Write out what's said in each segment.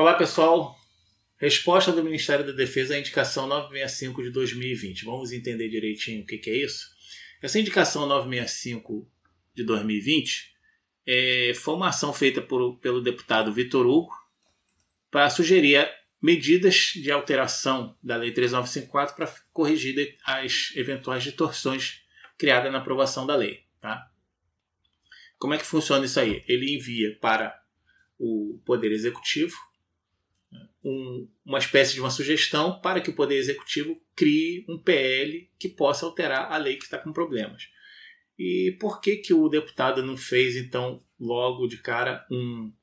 Olá pessoal, resposta do Ministério da Defesa à indicação 965 de 2020. Vamos entender direitinho o que é isso? Essa indicação 965 de 2020 foi uma ação feita pelo deputado Vitor Hugo para sugerir medidas de alteração da Lei 13954 para corrigir as eventuais distorções criadas na aprovação da lei. Tá? Como é que funciona isso aí? Ele envia para o Poder Executivo uma espécie de uma sugestão para que o Poder Executivo crie um PL que possa alterar a lei que está com problemas. E por que o deputado não fez, então, logo de cara um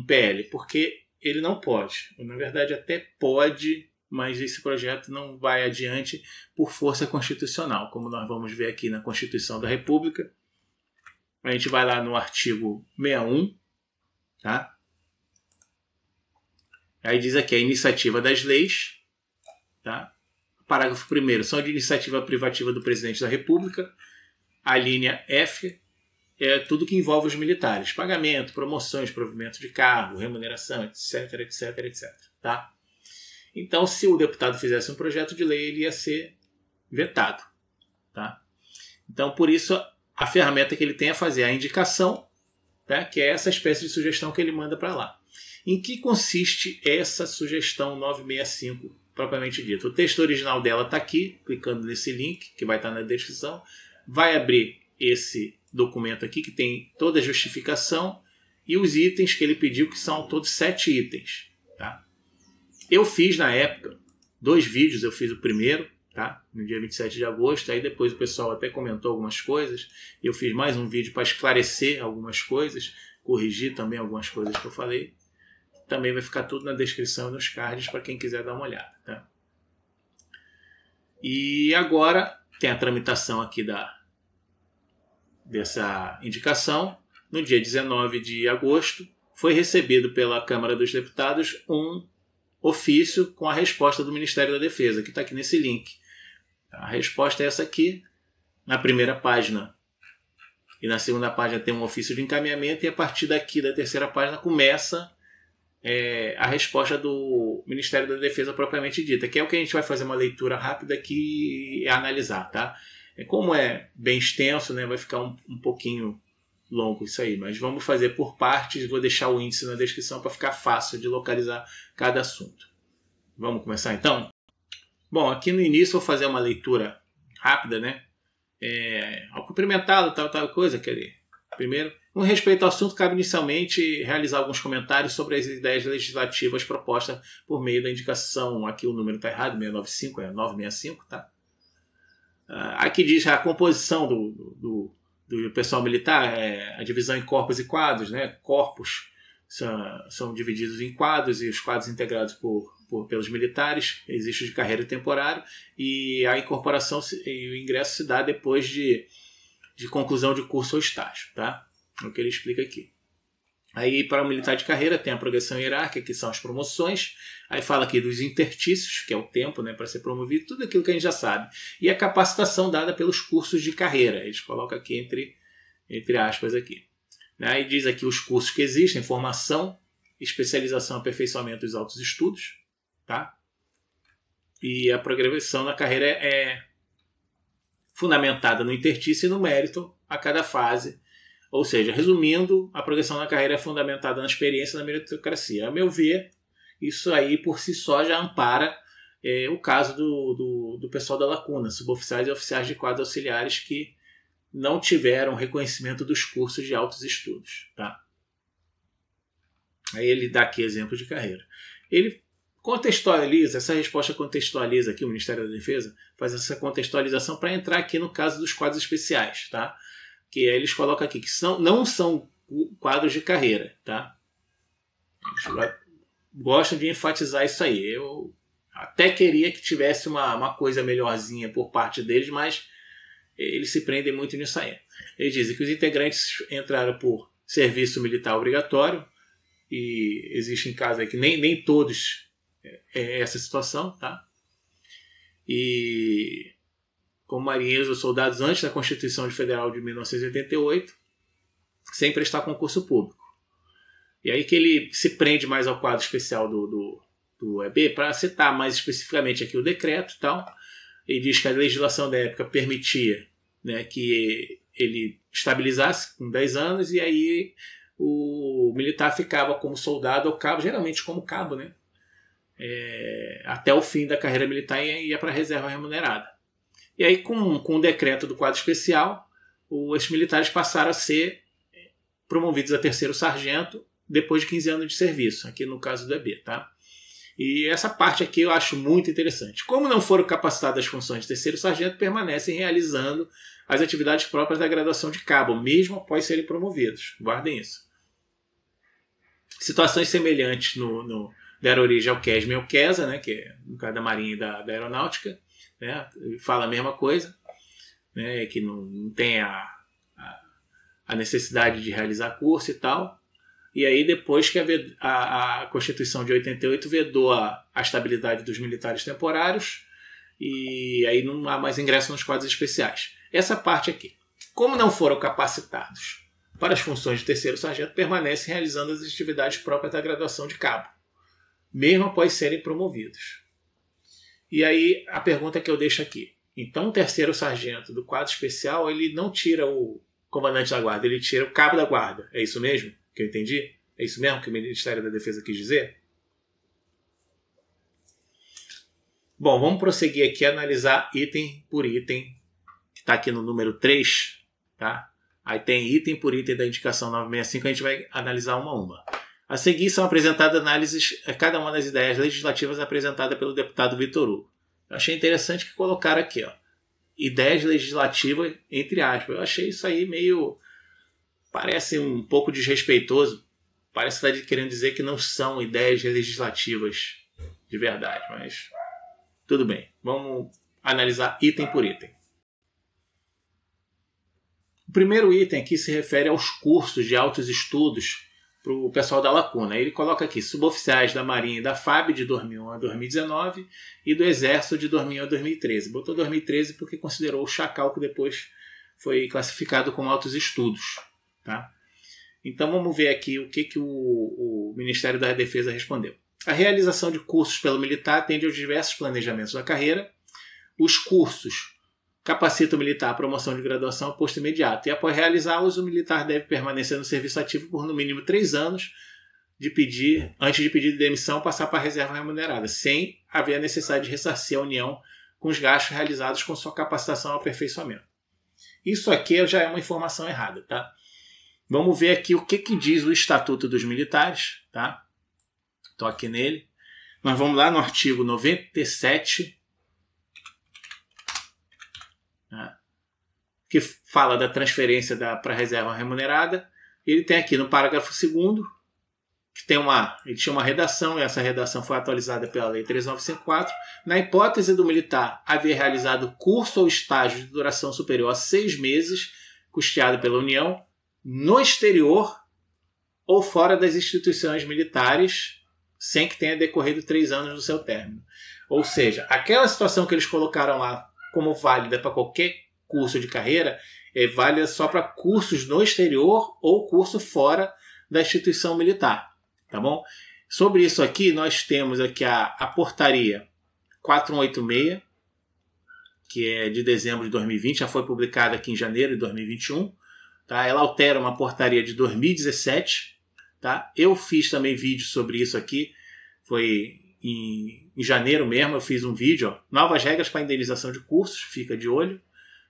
PL? Porque ele não pode. Na verdade, até pode, mas esse projeto não vai adiante por força constitucional, como nós vamos ver aqui na Constituição da República. A gente vai lá no artigo 61, tá? Aí diz aqui a iniciativa das leis, tá? Parágrafo 1º, são de iniciativa privativa do Presidente da República. A linha F é tudo que envolve os militares. Pagamento, promoções, provimento de cargo, remuneração, etc, etc, etc. Tá? Então, se o deputado fizesse um projeto de lei, ele ia ser vetado. Tá? Então, por isso, a ferramenta que ele tem é fazer a indicação, tá? Que é essa espécie de sugestão que ele manda para lá. Em que consiste essa sugestão 965, propriamente dita? O texto original dela está aqui, clicando nesse link, que vai estar na descrição. Vai abrir esse documento aqui, que tem toda a justificação e os itens que ele pediu, que são todos 7 itens. Tá? Eu fiz, na época, 2 vídeos. Eu fiz o primeiro, tá? No dia 27 de agosto. Aí depois o pessoal até comentou algumas coisas. Eu fiz mais um vídeo para esclarecer algumas coisas, corrigir também algumas coisas que eu falei. Também vai ficar tudo na descrição e nos cards para quem quiser dar uma olhada. Tá? E agora tem a tramitação aqui dessa indicação. No dia 19 de agosto foi recebido pela Câmara dos Deputados um ofício com a resposta do Ministério da Defesa, que está aqui nesse link. A resposta é essa aqui. Na primeira página e na segunda página tem um ofício de encaminhamento, e a partir daqui da terceira página começa a resposta do Ministério da Defesa propriamente dita, que é o que a gente vai fazer uma leitura rápida aqui e analisar. Tá? Como é bem extenso, né, vai ficar um pouquinho longo isso aí, mas vamos fazer por partes. Vou deixar o índice na descrição para ficar fácil de localizar cada assunto. Vamos começar então? Bom, aqui no início eu vou fazer uma leitura rápida, né? Ao cumprimentá-lo, tal coisa, quer dizer, primeiro, com respeito ao assunto, cabe inicialmente realizar alguns comentários sobre as ideias legislativas propostas por meio da indicação. Aqui o número está errado, 695, é 965, tá? Aqui diz a composição do pessoal militar, a divisão em corpos e quadros, né? Corpos são divididos em quadros, e os quadros integrados pelos militares, existe de carreira temporário, e a incorporação e o ingresso se dá depois de conclusão de curso ou estágio, tá? É o que ele explica aqui. Aí, para o militar de carreira, tem a progressão hierárquica, que são as promoções. Aí fala aqui dos intertícios, que é o tempo, né, para ser promovido, tudo aquilo que a gente já sabe. E a capacitação dada pelos cursos de carreira. Eles colocam aqui entre aspas aqui. Aí diz aqui os cursos que existem: formação, especialização, aperfeiçoamento dos altos estudos. Tá? E a progressão na carreira é fundamentada no intertício e no mérito a cada fase. Ou seja, resumindo, a progressão na carreira é fundamentada na experiência e na meritocracia. A meu ver, isso aí por si só já ampara o caso do pessoal da lacuna, suboficiais e oficiais de quadro auxiliares que não tiveram reconhecimento dos cursos de altos estudos. Tá? Aí ele dá aqui exemplo de carreira. Ele contextualiza, essa resposta contextualiza aqui, o Ministério da Defesa faz essa contextualização para entrar aqui no caso dos quadros especiais, tá? Que eles colocam aqui que não são quadros de carreira, tá? Eles gostam de enfatizar isso aí. Eu até queria que tivesse uma coisa melhorzinha por parte deles, mas eles se prendem muito nisso aí. Eles dizem que os integrantes entraram por serviço militar obrigatório, e existem casos aí que nem todos é essa situação, tá? E como marinheiros ou soldados antes da Constituição Federal de 1988, sem prestar concurso público. E aí que ele se prende mais ao quadro especial do EB para citar mais especificamente aqui o decreto e tal. Ele diz que a legislação da época permitia, né, que ele estabilizasse com 10 anos e aí o militar ficava como soldado ou cabo, geralmente como cabo, né, até o fim da carreira militar e ia para a reserva remunerada. E aí com o decreto do quadro especial, os militares passaram a ser promovidos a terceiro sargento depois de 15 anos de serviço, aqui no caso do EB, tá? E essa parte aqui eu acho muito interessante. Como não foram capacitados às funções de terceiro sargento, permanecem realizando as atividades próprias da graduação de cabo, mesmo após serem promovidos. Guardem isso. Situações semelhantes deram origem ao QESM e ao QESA, né, que é no caso da Marinha e da Aeronáutica, né, fala a mesma coisa, né, que não tem a necessidade de realizar curso e tal. E aí, depois que a Constituição de 88 vedou a estabilidade dos militares temporários, e aí não há mais ingresso nos quadros especiais. Essa parte aqui. Como não foram capacitados para as funções de terceiro sargento, permanecem realizando as atividades próprias da graduação de cabo, mesmo após serem promovidos. E aí, a pergunta que eu deixo aqui. Então, o terceiro sargento do quadro especial, ele não tira o comandante da guarda, ele tira o cabo da guarda. É isso mesmo que eu entendi? É isso mesmo que o Ministério da Defesa quis dizer? Bom, vamos prosseguir aqui a analisar item por item, que está aqui no número 3. Tá? Aí tem item por item da indicação 965, a gente vai analisar uma a uma. A seguir são apresentadas análises a cada uma das ideias legislativas apresentadas pelo deputado Vitor Hugo. Eu achei interessante que colocaram aqui, ó, ideias legislativas entre aspas. Eu achei isso aí meio... parece um pouco desrespeitoso. Parece que está querendo dizer que não são ideias legislativas de verdade, mas tudo bem. Vamos analisar item por item. O primeiro item aqui se refere aos cursos de altos estudos para o pessoal da Lacuna. Ele coloca aqui suboficiais da Marinha e da FAB de 2001 a 2019 e do Exército de 2001 a 2013. Botou 2013 porque considerou o Chacal, que depois foi classificado como altos estudos. Tá? Então vamos ver aqui o que o Ministério da Defesa respondeu. A realização de cursos pelo militar atende aos diversos planejamentos da carreira. Os cursos capacitam o militar à promoção de graduação a posto imediato e após realizá-los o militar deve permanecer no serviço ativo por no mínimo 3 anos antes de pedir demissão passar para a reserva remunerada, sem haver a necessidade de ressarcir a União com os gastos realizados com sua capacitação e aperfeiçoamento. Isso aqui já é uma informação errada, tá? Vamos ver aqui o que diz o Estatuto dos Militares. Tá? Estou aqui nele. Nós vamos lá no artigo 97, tá? Que fala da transferência para a reserva remunerada. Ele tem aqui no parágrafo 2º, que tem ele tinha uma redação, e essa redação foi atualizada pela Lei 3954. Na hipótese do militar haver realizado curso ou estágio de duração superior a 6 meses, custeado pela União, no exterior ou fora das instituições militares, sem que tenha decorrido 3 anos do seu término. Ou seja, aquela situação que eles colocaram lá como válida para qualquer curso de carreira, é válida só para cursos no exterior ou curso fora da instituição militar. Tá bom? Sobre isso aqui, nós temos aqui a portaria 4186, que é de dezembro de 2020, já foi publicada aqui em janeiro de 2021. Tá? Ela altera uma portaria de 2017. Tá? Eu fiz também vídeo sobre isso aqui. Foi em janeiro mesmo, eu fiz um vídeo. Ó, novas regras para indenização de cursos, fica de olho.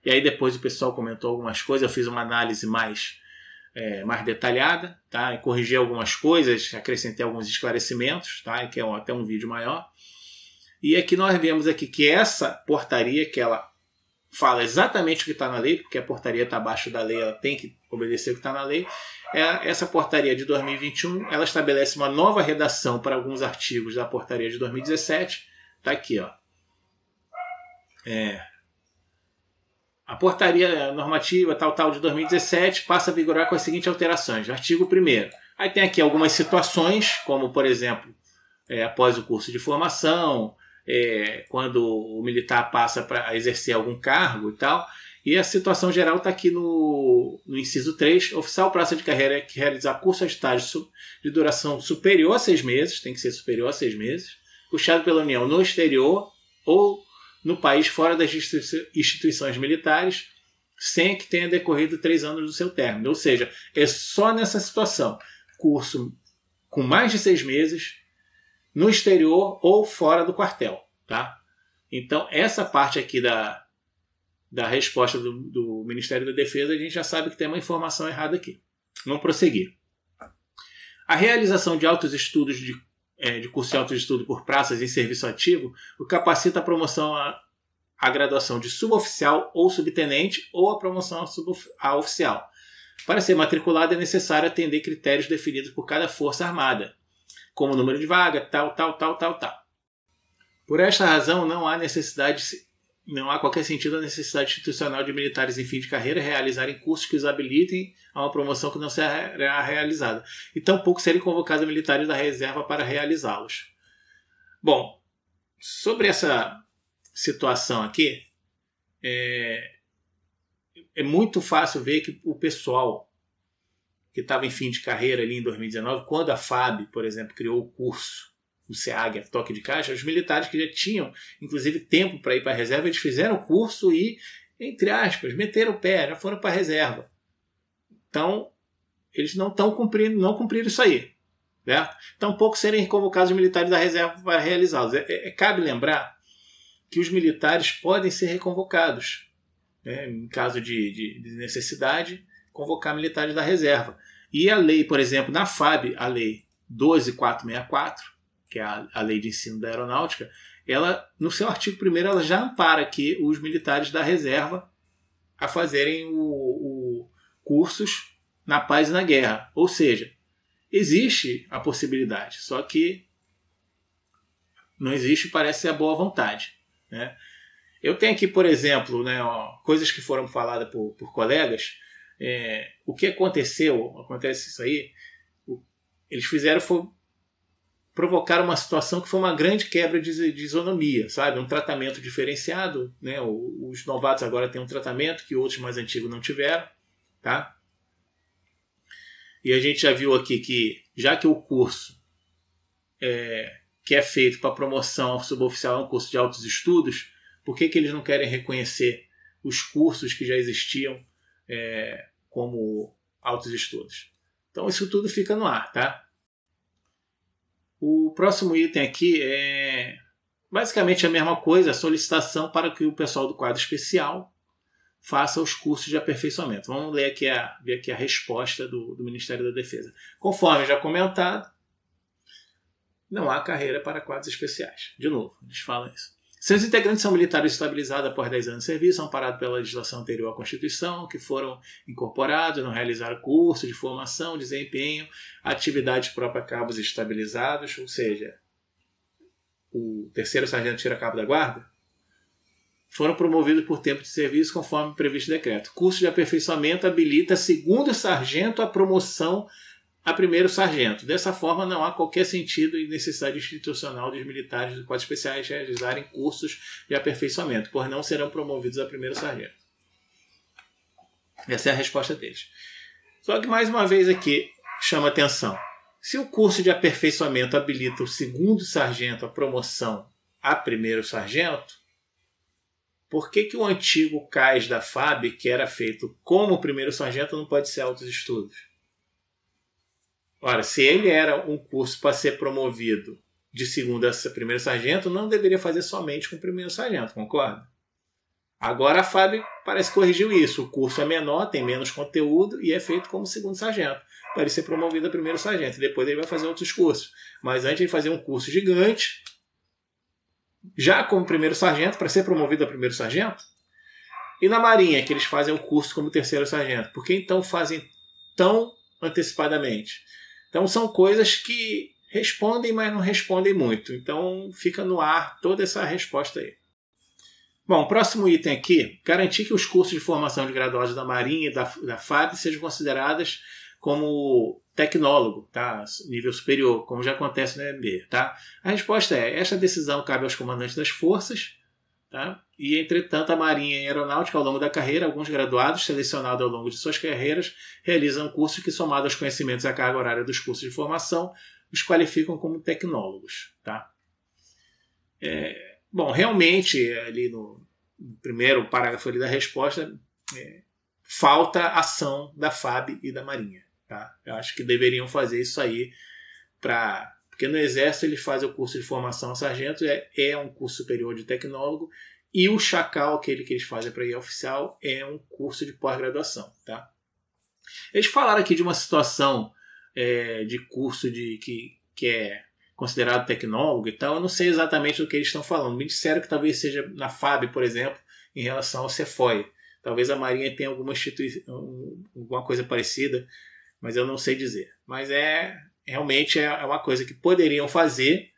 E aí depois o pessoal comentou algumas coisas. Eu fiz uma análise mais detalhada. Tá? E corrigi algumas coisas, acrescentei alguns esclarecimentos. Tá? Que é até um vídeo maior. E aqui nós vemos aqui que essa portaria, que ela fala exatamente o que está na lei, porque a portaria está abaixo da lei, ela tem que obedecer o que está na lei. Essa portaria de 2021, ela estabelece uma nova redação para alguns artigos da portaria de 2017. Está aqui, ó. A portaria normativa tal de 2017 passa a vigorar com as seguintes alterações. Artigo 1º. Aí tem aqui algumas situações, como por exemplo, após o curso de formação, quando o militar passa para exercer algum cargo e tal. E a situação geral está aqui no inciso 3. Oficial praça de carreira que realizar curso a estágio de duração superior a 6 meses, tem que ser superior a 6 meses, puxado pela União no exterior ou no país fora das instituições militares, sem que tenha decorrido 3 anos do seu término. Ou seja, é só nessa situação. Curso com mais de 6 meses, no exterior ou fora do quartel. Tá? Então, essa parte aqui da resposta do Ministério da Defesa, a gente já sabe que tem uma informação errada aqui. Vamos prosseguir. A realização de altos estudos de curso de altos estudos por praças em serviço ativo o capacita a promoção à graduação de suboficial ou subtenente ou a promoção a oficial. Para ser matriculado é necessário atender critérios definidos por cada força armada, como número de vaga, tal. Por esta razão, não há qualquer sentido a necessidade institucional de militares em fim de carreira realizarem cursos que os habilitem a uma promoção que não será realizada, e tampouco serem convocados militares da reserva para realizá-los. Bom, sobre essa situação aqui, é muito fácil ver que o pessoal que estava em fim de carreira ali em 2019, quando a FAB, por exemplo, criou o curso, o SEAG, toque de caixa, os militares que já tinham, inclusive, tempo para ir para a reserva, eles fizeram o curso e, entre aspas, meteram o pé, já foram para a reserva. Então, eles não cumpriram isso aí. Certo? Tampouco serem convocados os militares da reserva para realizá-los. Cabe lembrar que os militares podem ser reconvocados, né, em caso de necessidade, convocar militares da reserva. E a lei, por exemplo, na FAB, a lei 12.464, que é a lei de ensino da aeronáutica, ela, no seu artigo 1º, ela já ampara aqui os militares da reserva a fazerem cursos na paz e na guerra. Ou seja, existe a possibilidade, só que não existe, parece ser a boa vontade. Né? Eu tenho aqui, por exemplo, né, coisas que foram faladas por colegas. O que acontece isso aí, eles provocaram uma situação que foi uma grande quebra de isonomia, sabe? Um tratamento diferenciado, né? Os novatos agora têm um tratamento que outros mais antigos não tiveram, tá? E a gente já viu aqui que, já que o curso que é feito para promoção ao suboficial é um curso de altos estudos, por que eles não querem reconhecer os cursos que já existiam como altos estudos? Então isso tudo fica no ar, tá? O próximo item aqui é basicamente a mesma coisa, a solicitação para que o pessoal do quadro especial faça os cursos de aperfeiçoamento. Vamos ver aqui a resposta do Ministério da Defesa. Conforme já comentado, não há carreira para quadros especiais. De novo, eles falam isso. Seus integrantes são militares estabilizados após 10 anos de serviço, amparados pela legislação anterior à Constituição, que foram incorporados, não realizaram curso de formação, desempenho, atividades próprias a cabos estabilizados, ou seja, o 3º sargento tira-cabo da guarda, foram promovidos por tempo de serviço conforme previsto no decreto. Curso de aperfeiçoamento habilita 2º sargento a promoção a 1º sargento. Dessa forma, não há qualquer sentido e necessidade institucional dos militares dos quadros especiais realizarem cursos de aperfeiçoamento, pois não serão promovidos a 1º sargento. Essa é a resposta deles. Só que, mais uma vez aqui, chama atenção. Se o curso de aperfeiçoamento habilita o 2º sargento a promoção a 1º sargento, por que o antigo CAIS da FAB, que era feito como 1º sargento, não pode ser altos estudos? Ora, se ele era um curso para ser promovido de 2º a 1º sargento, não deveria fazer somente com 1º sargento, concorda? Agora a FAB parece que corrigiu isso. O curso é menor, tem menos conteúdo e é feito como 2º sargento, para ele ser promovido a 1º sargento. Depois ele vai fazer outros cursos. Mas antes ele fazia um curso gigante, já como 1º sargento, para ser promovido a 1º sargento. E na Marinha, que eles fazem o curso como 3º sargento. Por que então fazem tão antecipadamente? Então são coisas que respondem, mas não respondem muito. Então fica no ar toda essa resposta aí. Bom, próximo item aqui, garantir que os cursos de formação de graduados da Marinha e da FAB sejam consideradas como tecnólogo, tá? Nível superior, como já acontece no EMB. Tá? A resposta é: esta decisão cabe aos comandantes das forças, Tá? E, entretanto, a Marinha e a Aeronáutica, ao longo da carreira, alguns graduados selecionados ao longo de suas carreiras realizam cursos que, somados aos conhecimentos e à carga horária dos cursos de formação, os qualificam como tecnólogos. Tá? Bom, realmente, ali no primeiro parágrafo ali da resposta, falta ação da FAB e da Marinha. Tá? Eu acho que deveriam fazer isso aí, porque no Exército eles fazem o curso de formação a sargento, é um curso superior de tecnólogo, e o Chacal, aquele que eles fazem para ir oficial, é um curso de pós-graduação. Tá? Eles falaram aqui de uma situação de curso que é considerado tecnólogo e tal. Eu não sei exatamente do que eles estão falando. Me disseram que talvez seja na FAB, por exemplo, em relação ao CEFOI. Talvez a Marinha tenha alguma coisa parecida, mas eu não sei dizer. Mas realmente é uma coisa que poderiam fazer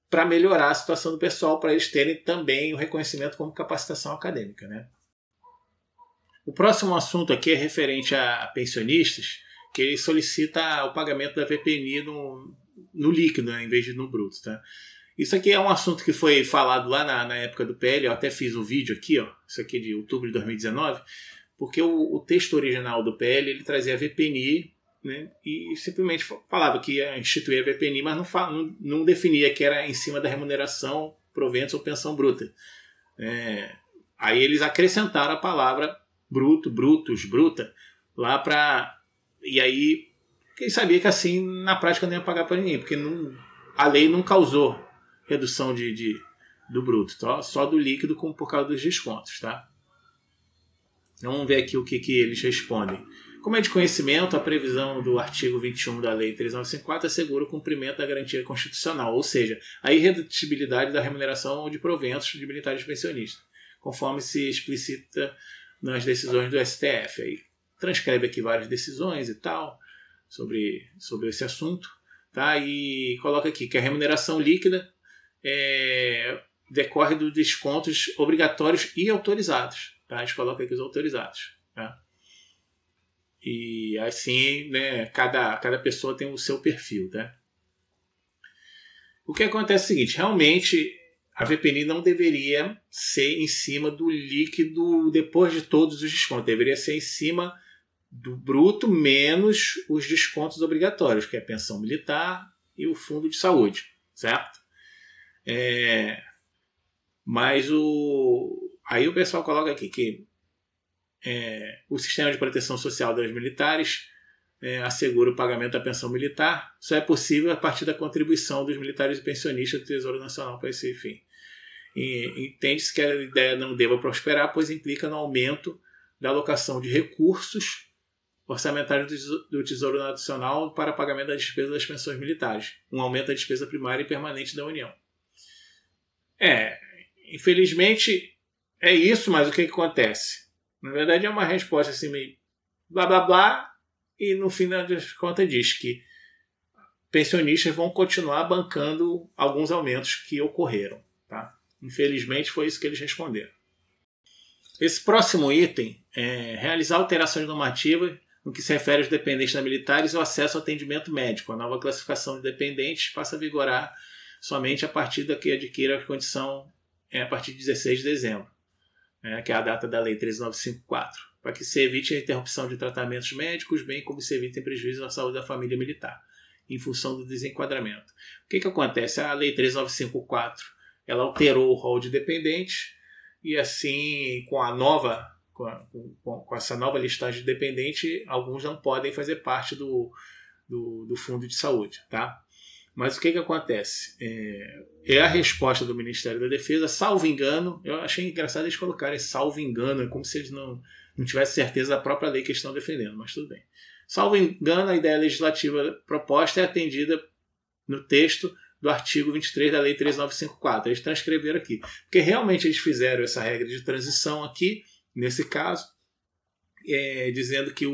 para melhorar a situação do pessoal, para eles terem também o reconhecimento como capacitação acadêmica. Né? O próximo assunto aqui é referente a pensionistas, que ele solicita o pagamento da VPNI no líquido, né, em vez de no bruto. Tá? Isso aqui é um assunto que foi falado lá na época do PL, eu até fiz um vídeo aqui, isso aqui de outubro de 2019, porque o texto original do PL ele trazia a VPNI, né, e simplesmente falava que ia instituir a VPNI, mas não definia que era em cima da remuneração, proventos ou pensão bruta. Aí eles acrescentaram a palavra bruto, brutos, bruta, lá para... E aí, quem sabia que assim, na prática, não ia pagar para ninguém, porque a lei não causou redução do bruto, tá? Só do líquido por causa dos descontos. Tá? Vamos ver aqui o que eles respondem. Como é de conhecimento, a previsão do artigo 21 da Lei 3954 assegura o cumprimento da garantia constitucional, ou seja, a irredutibilidade da remuneração ou de proventos de militares pensionistas, conforme se explicita nas decisões do STF. Aí transcreve aqui várias decisões e tal sobre esse assunto, tá? E coloca aqui que a remuneração líquida decorre dos descontos obrigatórios e autorizados. Tá? A gente coloca aqui os autorizados. Tá? E assim, né, cada pessoa tem o seu perfil. Tá? O que acontece é o seguinte, realmente a VPNI não deveria ser em cima do líquido depois de todos os descontos, deveria ser em cima do bruto menos os descontos obrigatórios, que é a pensão militar e o fundo de saúde, certo? Mas aí o pessoal coloca aqui que o sistema de proteção social dos militares assegura o pagamento da pensão militar, só é possível a partir da contribuição dos militares e pensionistas do Tesouro Nacional para esse fim. Entende-se que a ideia não deva prosperar, pois implica no aumento da alocação de recursos orçamentários do Tesouro Nacional para pagamento da despesa das pensões militares, um aumento da despesa primária e permanente da União. Infelizmente é isso, mas o que acontece? Na verdade é uma resposta assim meio blá blá blá, e no fim das contas diz que pensionistas vão continuar bancando alguns aumentos que ocorreram. Tá? Infelizmente foi isso que eles responderam. Esse próximo item é realizar alterações normativas no que se refere aos dependentes da militares e o acesso ao atendimento médico. A nova classificação de dependentes passa a vigorar somente a partir da que adquira a condição a partir de 16 de dezembro, que é a data da Lei 13954, para que se evite a interrupção de tratamentos médicos, bem como se evite prejuízo à saúde da família militar, em função do desenquadramento. O que acontece? A Lei 13954 ela alterou o rol de dependentes e assim, com essa nova listagem de dependente, alguns não podem fazer parte do fundo de saúde. Tá? Mas o que acontece? É a resposta do Ministério da Defesa, salvo engano, eu achei engraçado eles colocarem salvo engano, é como se eles não tivessem certeza da própria lei que eles estão defendendo, mas tudo bem. Salvo engano, a ideia legislativa proposta é atendida no texto do artigo 23 da Lei 13954. Eles transcreveram aqui. Porque realmente eles fizeram essa regra de transição aqui, nesse caso, dizendo que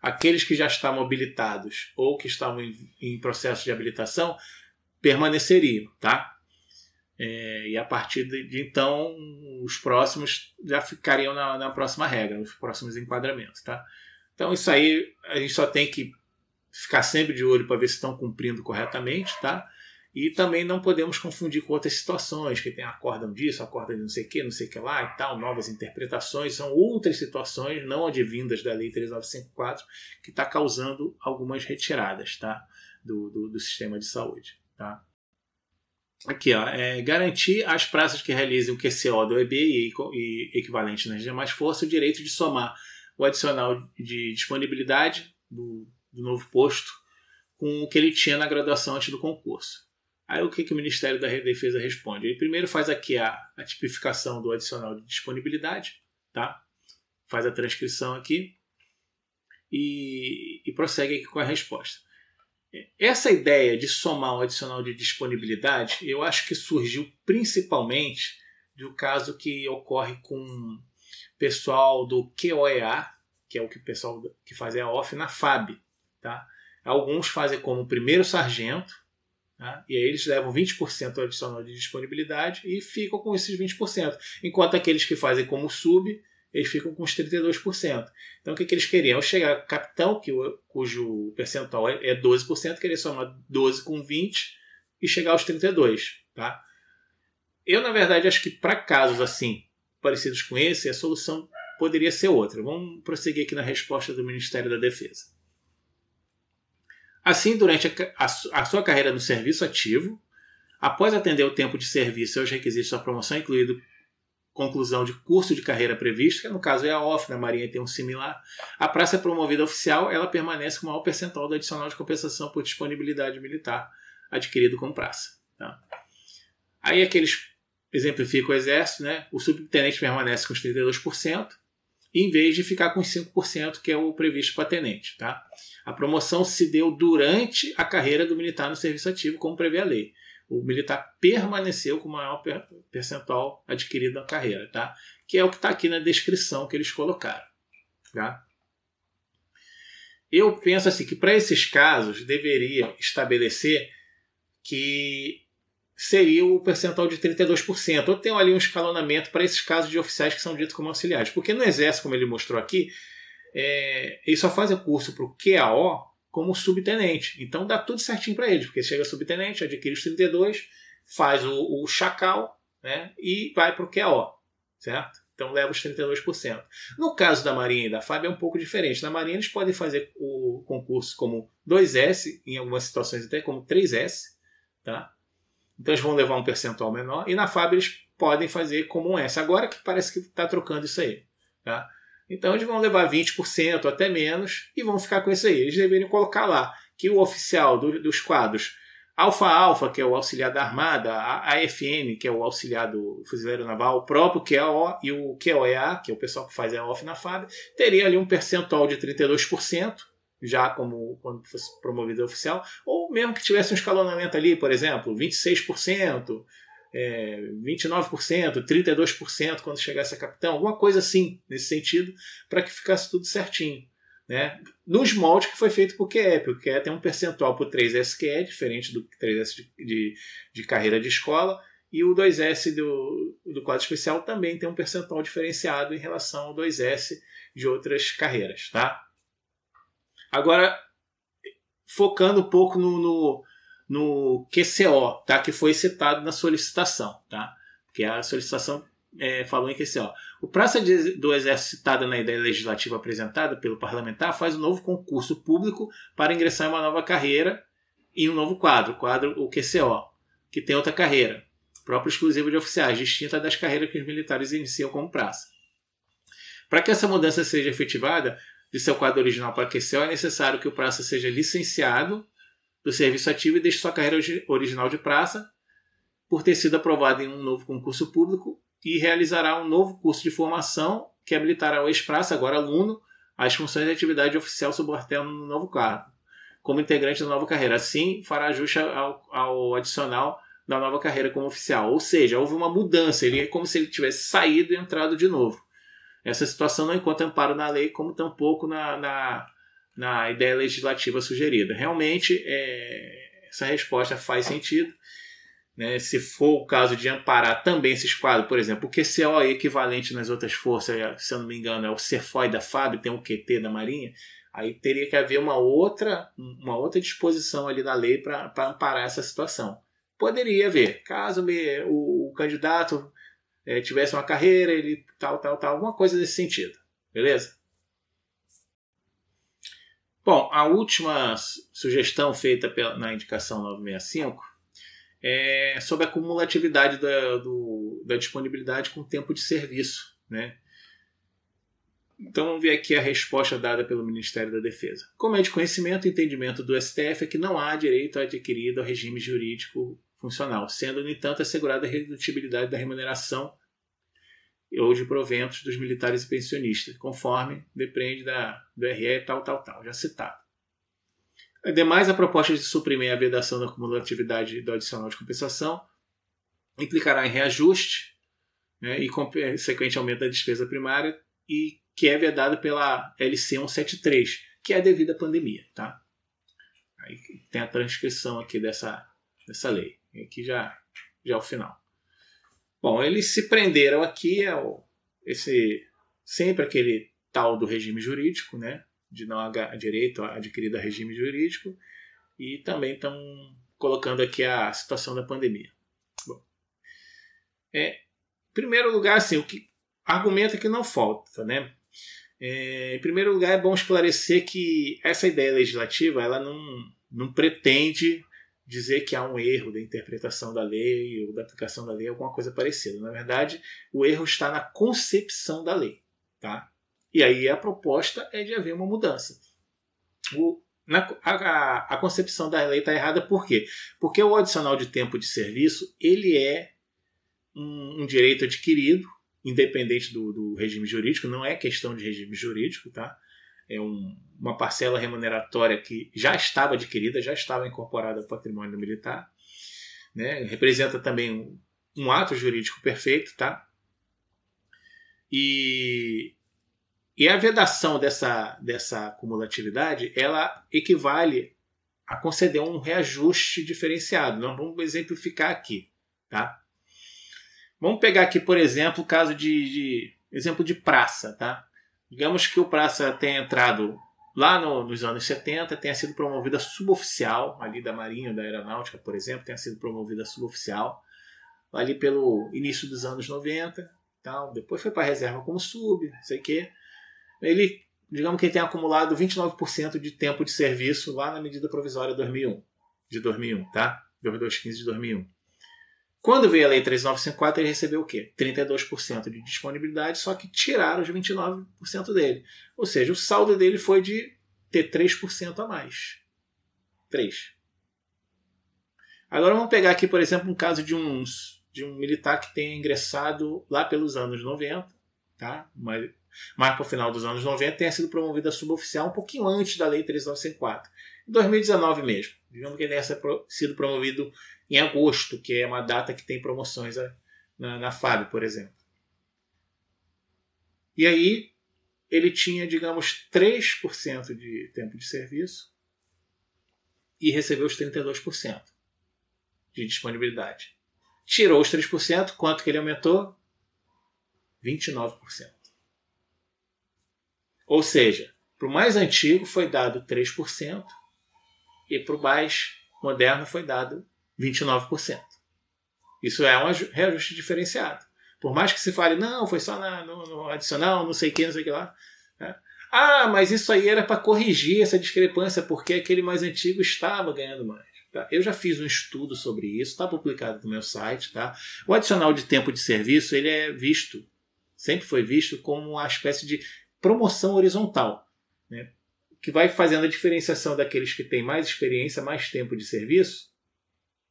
aqueles que já estavam habilitados ou que estavam em processo de habilitação permaneceriam. Tá? E a partir de então, os próximos já ficariam na próxima regra, os próximos enquadramentos. Tá? Então isso aí a gente só tem que ficar sempre de olho para ver se estão cumprindo corretamente. Tá? E também não podemos confundir com outras situações, que tem acórdão disso, acórdão de não sei o que lá e tal, novas interpretações, são outras situações não advindas da Lei 3954 que está causando algumas retiradas, tá? do sistema de saúde. Tá? Aqui, ó, garantir às praças que realizem o QCO do EB e equivalente nas demais forças o direito de somar o adicional de disponibilidade do novo posto com o que ele tinha na graduação antes do concurso. Aí o que o Ministério da Defesa responde? Ele primeiro faz aqui a tipificação do adicional de disponibilidade, tá? Faz a transcrição aqui e prossegue aqui com a resposta. Essa ideia de somar um adicional de disponibilidade, eu acho que surgiu principalmente do caso que ocorre com o pessoal do QOEA, que é o pessoal que faz a OFF na FAB. Tá? Alguns fazem como primeiro sargento, tá? E aí eles levam 20% adicional de disponibilidade e ficam com esses 20%. Enquanto aqueles que fazem como sub, eles ficam com os 32%. Então o que eles queriam? Chegar capitão, cujo percentual é 12%, queria somar 12 com 20 e chegar aos 32%. Tá? Eu, na verdade, acho que para casos assim, parecidos com esse, a solução poderia ser outra. Vamos prosseguir aqui na resposta do Ministério da Defesa. Assim, durante a sua carreira no serviço ativo, após atender o tempo de serviço e aos requisitos da promoção, incluído conclusão de curso de carreira previsto, que no caso é a OFF, na Marinha tem um similar, a praça promovida oficial ela permanece com o maior percentual do adicional de compensação por disponibilidade militar adquirido com praça. Tá? Aí aqueles exemplificam o Exército, né? O subtenente permanece com os 32%, em vez de ficar com os 5%, que é o previsto para tenente. Tá? A promoção se deu durante a carreira do militar no serviço ativo, como prevê a lei. O militar permaneceu com o maior percentual adquirido na carreira, tá? Que é o que está aqui na descrição que eles colocaram. Tá? Eu penso assim, que para esses casos deveria estabelecer que seria o percentual de 32%, ou tem ali um escalonamento para esses casos de oficiais que são ditos como auxiliares. Porque no Exército, como ele mostrou aqui, eles só fazem o curso para o QAO como subtenente. Então dá tudo certinho para eles, porque chega subtenente, adquire os 32, faz o chacal, né, e vai para o QAO, certo? Então leva os 32%. No caso da Marinha e da FAB é um pouco diferente. Na Marinha eles podem fazer o concurso como 2S, em algumas situações até como 3S, tá? Então eles vão levar um percentual menor, e na FAB eles podem fazer como um S. Agora que parece que está trocando isso aí, tá? Então eles vão levar 20%, até menos, e vão ficar com isso aí. Eles deveriam colocar lá que o oficial dos quadros Alfa-Alfa, que é o auxiliar da Armada, a AFN, que é o auxiliar do fuzileiro naval, o próprio QAO e o QOEA, que é o pessoal que faz a OFF na FAB, teria ali um percentual de 32%, já como quando fosse promovido oficial, ou mesmo que tivesse um escalonamento ali, por exemplo, 26%, 29%, 32% quando chegasse a capitão, alguma coisa assim, nesse sentido, para que ficasse tudo certinho. Né? Nos moldes que foi feito por QEP. O QEP tem um percentual para o 3S que é diferente do 3S de carreira de escola, e o 2S do quadro especial também tem um percentual diferenciado em relação ao 2S de outras carreiras. Tá? Agora, focando um pouco no QCO, tá? Que foi citado na solicitação, tá? Porque a solicitação falou em QCO. O praça do Exército citada na ideia legislativa apresentada pelo parlamentar faz um novo concurso público para ingressar em uma nova carreira em um novo quadro, o QCO, que tem outra carreira, próprio exclusivo de oficiais, distinta das carreiras que os militares iniciam como praça. Para que essa mudança seja efetivada de seu quadro original para QCO, é necessário que o praça seja licenciado do serviço ativo e deixe sua carreira original de praça, por ter sido aprovado em um novo concurso público, e realizará um novo curso de formação que habilitará o ex-praça, agora aluno, às funções de atividade oficial subalterno no novo cargo, como integrante da nova carreira. Assim, fará ajuste ao adicional da nova carreira como oficial. Ou seja, houve uma mudança, ele é como se ele tivesse saído e entrado de novo. Essa situação não encontra amparo na lei, como tampouco na ideia legislativa sugerida. Realmente, essa resposta faz sentido. Né? Se for o caso de amparar também esses quadros, por exemplo, o QCO é equivalente nas outras forças, se eu não me engano, é o CEFOI da FAB, tem o QT da Marinha, aí teria que haver uma outra disposição ali na lei para amparar essa situação. Poderia haver, caso o candidato tivesse uma carreira, ele tal, alguma coisa nesse sentido. Beleza? Bom, a última sugestão feita na indicação 965 é sobre a cumulatividade da disponibilidade com tempo de serviço, né? Então vamos ver aqui a resposta dada pelo Ministério da Defesa. Como é de conhecimento, o entendimento do STF é que não há direito adquirido ao regime jurídico funcional, sendo, no entanto, assegurada a redutibilidade da remuneração ou de proventos dos militares e pensionistas, conforme depende do RE tal, já citado. Ademais, a proposta de suprimir a vedação da cumulatividade do adicional de compensação implicará em reajuste, né, e consequente aumento da despesa primária, e que é vedado pela LC 173, que é devido à pandemia. Tá? Aí tem a transcrição aqui dessa lei. E aqui já é o final. Bom, eles se prenderam aqui sempre aquele tal do regime jurídico, né, de não há direito adquirido a regime jurídico, e também estão colocando aqui a situação da pandemia. Bom, em primeiro lugar, assim, o que argumenta que não falta, né? Em primeiro lugar, é bom esclarecer que essa ideia legislativa ela não pretende dizer que há um erro da interpretação da lei ou da aplicação da lei, alguma coisa parecida. Na verdade, o erro está na concepção da lei. Tá? E aí a proposta é de haver uma mudança. A concepção da lei está errada por quê? Porque o adicional de tempo de serviço ele é um direito adquirido, independente do regime jurídico, não é questão de regime jurídico, tá? É uma parcela remuneratória que já estava adquirida, já estava incorporada ao patrimônio militar, né? Representa também um ato jurídico perfeito, tá? E a vedação dessa cumulatividade, ela equivale a conceder um reajuste diferenciado. Nós vamos exemplificar aqui, tá? Vamos pegar aqui, por exemplo, o caso exemplo de praça, tá? Digamos que o praça tenha entrado lá nos anos 70, tenha sido promovida suboficial, ali da Marinha, da Aeronáutica, por exemplo, tenha sido promovida suboficial, ali pelo início dos anos 90, tal. Depois foi para a reserva como sub, não sei o quê. Ele, digamos que ele tenha acumulado 29% de tempo de serviço lá na medida provisória de 2001, tá? 2215 de 2001. Quando veio a Lei 13954, ele recebeu o quê? 32% de disponibilidade, só que tiraram os 29% dele. Ou seja, o saldo dele foi de ter 3% a mais. 3. Agora vamos pegar aqui, por exemplo, um caso de um militar que tenha ingressado lá pelos anos 90, tá? Mas para o final dos anos 90 tenha sido promovido a suboficial um pouquinho antes da Lei 13954. Em 2019 mesmo. Digamos que ele tenha sido promovido em agosto, que é uma data que tem promoções na FAB, por exemplo. E aí ele tinha, digamos, 3% de tempo de serviço e recebeu os 32% de disponibilidade. Tirou os 3%, quanto que ele aumentou? 29%. Ou seja, para o mais antigo foi dado 3% e para o mais moderno foi dado 29%. Isso é um reajuste diferenciado. Por mais que se fale, não, foi só no adicional, não sei o que lá. Né? Ah, mas isso aí era para corrigir essa discrepância, porque aquele mais antigo estava ganhando mais. Tá? Eu já fiz um estudo sobre isso, está publicado no meu site. Tá? O adicional de tempo de serviço ele é visto, sempre foi visto como uma espécie de promoção horizontal, né? Que vai fazendo a diferenciação daqueles que têm mais experiência, mais tempo de serviço,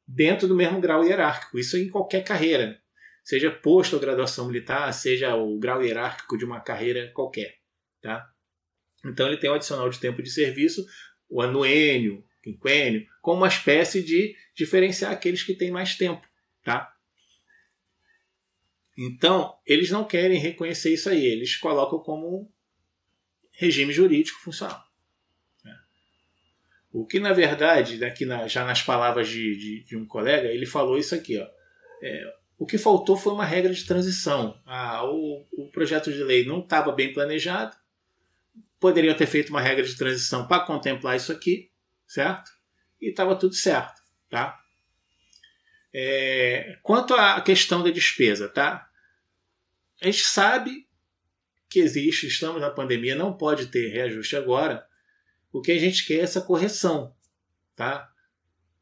dentro do mesmo grau hierárquico. Isso em qualquer carreira, seja posto ou graduação militar, seja o grau hierárquico de uma carreira qualquer. Tá? Então ele tem o adicional de tempo de serviço, o anuênio, quinquênio, como uma espécie de diferenciar aqueles que têm mais tempo. Tá? Então, eles não querem reconhecer isso aí, eles colocam como regime jurídico funcional. O que, na verdade, já nas palavras de um colega, ele falou isso aqui. Ó, o que faltou foi uma regra de transição. O projeto de lei não estava bem planejado, poderiam ter feito uma regra de transição para contemplar isso aqui, certo? E estava tudo certo. Tá? Quanto à questão da despesa, tá? A gente sabe que existe, estamos na pandemia, não pode ter reajuste agora. O que a gente quer é essa correção, tá?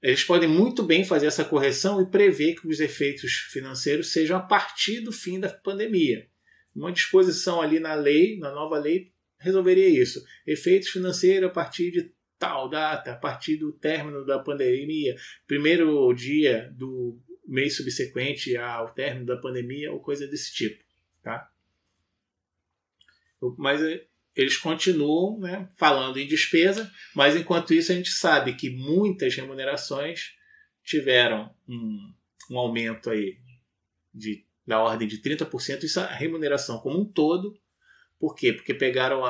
Eles podem muito bem fazer essa correção e prever que os efeitos financeiros sejam a partir do fim da pandemia. Uma disposição ali na lei, na nova lei, resolveria isso. Efeitos financeiros a partir de tal data, a partir do término da pandemia, primeiro dia do mês subsequente ao término da pandemia, ou coisa desse tipo. Tá? Mas eles continuam, né, falando em despesa, mas enquanto isso a gente sabe que muitas remunerações tiveram um aumento aí da ordem de 30%, isso é a remuneração como um todo. Por quê? Porque pegaram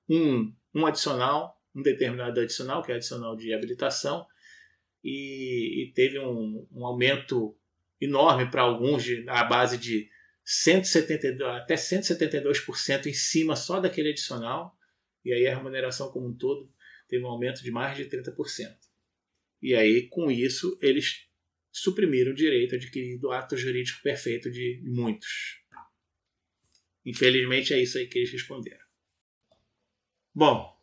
um adicional, um determinado adicional, que é adicional de habilitação, e teve um aumento enorme para alguns, à base de 172, até 172% em cima só daquele adicional, e aí a remuneração como um todo teve um aumento de mais de 30%. E aí, com isso, eles suprimiram o direito adquirido do ato jurídico perfeito de muitos. Infelizmente é isso aí que eles responderam. Bom,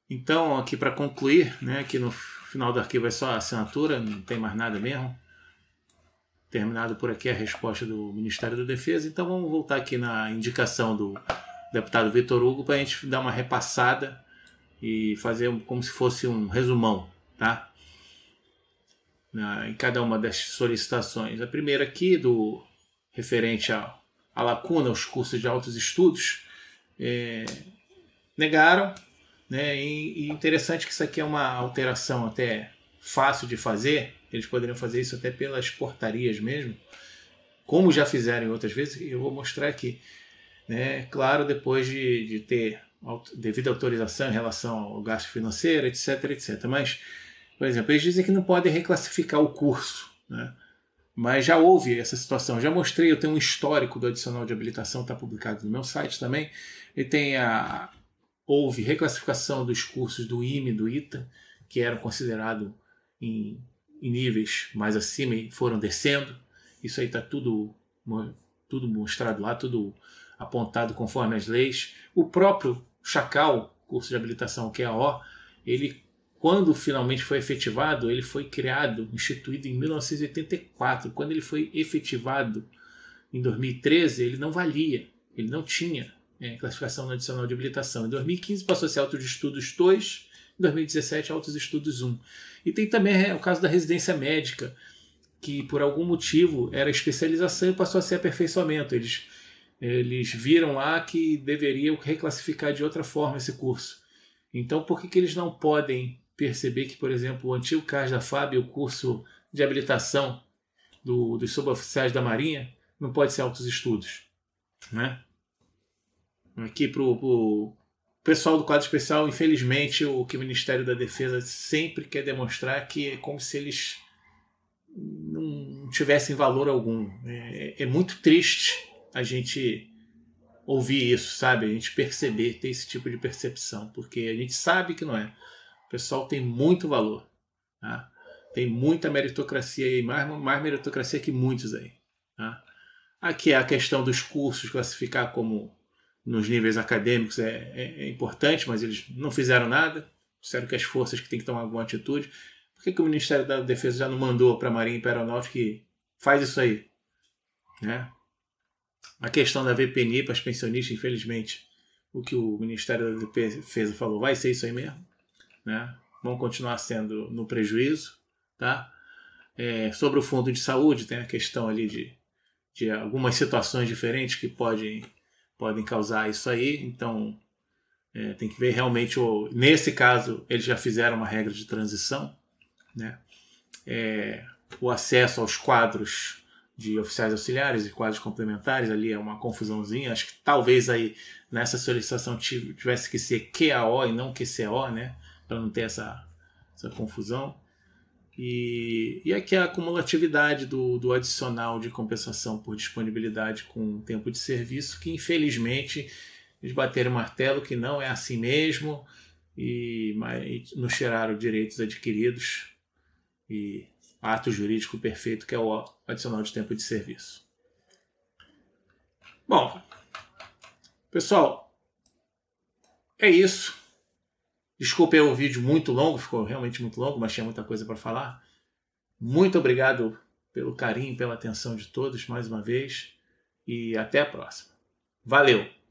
então aqui para concluir, né, aqui no final do arquivo é só a assinatura, não tem mais nada mesmo. Terminado por aqui a resposta do Ministério da Defesa. Então vamos voltar aqui na indicação do deputado Vitor Hugo para a gente dar uma repassada e fazer como se fosse um resumão, tá? Em cada uma das solicitações. A primeira aqui, referente à lacuna, os cursos de altos estudos, negaram, né? E interessante que isso aqui é uma alteração até fácil de fazer. Eles poderiam fazer isso até pelas portarias mesmo, como já fizeram outras vezes. Eu vou mostrar aqui, né? Claro, depois de ter devida autorização em relação ao gasto financeiro, etc, etc. Mas, por exemplo, eles dizem que não podem reclassificar o curso, né? Mas já houve essa situação. Já mostrei, eu tenho um histórico do adicional de habilitação, está publicado no meu site também. E houve reclassificação dos cursos do IME e do ITA, que eram considerados em níveis mais acima e foram descendo. Isso aí está tudo mostrado lá, tudo apontado conforme as leis. O próprio Chacal, curso de habilitação QAO, ele, quando finalmente foi efetivado, ele foi instituído em 1984. Quando ele foi efetivado em 2013, ele não valia, ele não tinha classificação no adicional de habilitação. Em 2015 passou a ser Autos de Estudos 2, em 2017 Autos de Estudos 1. E tem também o caso da residência médica, que por algum motivo era especialização e passou a ser aperfeiçoamento. Eles viram lá que deveriam reclassificar de outra forma esse curso. Então por que eles não podem perceber que, por exemplo, o antigo CAS da FAB, o curso de habilitação dos suboficiais da Marinha, não pode ser altos estudos, né? Aqui para o pessoal do quadro especial, infelizmente, o que o Ministério da Defesa sempre quer demonstrar que é como se eles não tivessem valor algum. É muito triste a gente ouvir isso, sabe? A gente perceber, ter esse tipo de percepção, porque a gente sabe que não é. O pessoal tem muito valor, tá? Tem muita meritocracia aí, mais meritocracia que muitos aí, tá? Aqui é a questão dos cursos, classificar como nos níveis acadêmicos é importante, mas eles não fizeram nada. Disseram que as forças que têm que tomar alguma atitude. Por que o Ministério da Defesa já não mandou para a Marinha e para a Aeronáutica que faz isso aí, né? A questão da VPNI para os pensionistas, infelizmente, o que o Ministério da Defesa falou, vai ser isso aí mesmo, né? Vão continuar sendo no prejuízo, tá? Sobre o fundo de saúde, tem a questão ali de algumas situações diferentes que podem causar isso aí. Então tem que ver realmente, nesse caso eles já fizeram uma regra de transição, né? O acesso aos quadros de oficiais auxiliares e quadros complementares, ali é uma confusãozinha. Acho que talvez aí nessa solicitação tivesse que ser QAO e não QCO, né? Para não ter essa confusão. E aqui a acumulatividade do adicional de compensação por disponibilidade com tempo de serviço, que infelizmente eles bateram o martelo que não é assim mesmo, mas nos tiraram direitos adquiridos e ato jurídico perfeito, que é o adicional de tempo de serviço. Bom, pessoal, é isso. Desculpe o vídeo muito longo, ficou realmente muito longo, mas tinha muita coisa para falar. Muito obrigado pelo carinho, pela atenção de todos mais uma vez e até a próxima. Valeu!